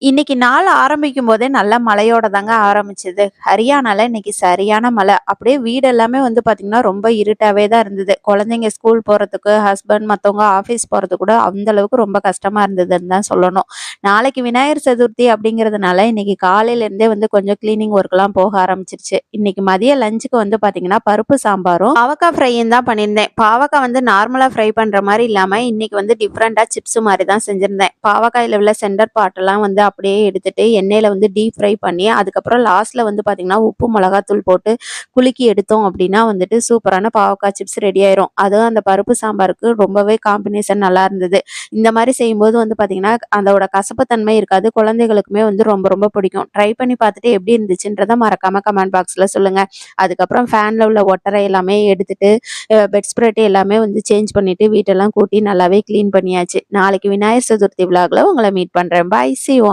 இன்னைக்கு நாள் ஆரம்பிக்கும் போதே நல்ல மழையோட தாங்க ஆரம்பிச்சது. ஹரியானால இன்னைக்கு சரியான மழை. அப்படியே வீடு எல்லாமே வந்து பார்த்தீங்கன்னா, ரொம்ப இருட்டாவே தான் இருந்தது. குழந்தைங்க ஸ்கூல் போறதுக்கு, ஹஸ்பண்ட் மத்தவங்க ஆஃபீஸ் போறதுக்கு கூட அந்த அளவுக்கு ரொம்ப கஷ்டமா இருந்ததுன்னு தான் சொல்லணும். நாளைக்கு விநாயகர் சதுர்த்தி அப்படிங்கிறதுனால, இன்னைக்கு காலையில இருந்தே வந்து கொஞ்சம் கிளீனிங் ஒர்க்லாம் போக ஆரம்பிச்சிருச்சு. இன்னைக்கு மதிய லஞ்சுக்கு வந்து பார்த்தீங்கன்னா, பருப்பு சாம்பாரும், பாவக்காய் ஃப்ரையும் தான் பண்ணியிருந்தேன். பாவக்காய் வந்து நார்மலா ஃப்ரை பண்ற மாரி இல்லாம, இன்னைக்கு வந்து டிஃபரண்டா சிப்ஸ் மாரி தான் செஞ்சிருந்தேன். பாவக்காயில உள்ள சென்டர் பார்ட்லாம் வந்து அப்படியே எடுத்துட்டு எண்ணெயில வந்து டீப் ஃப்ரை பண்ணி அதுக்கப்புறம் லாஸ்ட்ல வந்து பார்த்தீங்கன்னா, உப்பு மிளகாத்தூள் போட்டு குலுக்கி எடுத்தோம் அப்படின்னா வந்துட்டு சூப்பரான பாவக்காய் சிப்ஸ் ரெடி ஆயிரும். அதுவும் அந்த பருப்பு சாம்பாருக்கு ரொம்பவே காம்பினேஷன் நல்லா இருந்தது. இந்த மாரி செய்யும்போது வந்து பார்த்தீங்கன்னா, அதோட கசப்பு தன்மை இருக்காது. குழந்தைகளுக்குமே வந்து ரொம்ப ரொம்ப பிடிக்கும். ட்ரை பண்ணி பார்த்துட்டு எப்படி இருந்துச்சுன்றத மறக்காம கமெண்ட் பாக்ஸ்ல சொல்லுங்க. அதுக்கப்புறம் ஃபேன்ல உள்ள ஒட்டறை எல்லாமே எடுத்துட்டு பெட் ஸ்ப்ரெட் எல்லாமே வந்து சேஞ்ச் பண்ணிட்டு வீட்டெல்லாம் கூட்டி நல்லாவே கிளீன் பண்ணியாச்சு. நாளைக்கு விநாயகர் சதுர்த்தி விழாக்குல உங்கள மீட் பண்றேன். பாய். See you.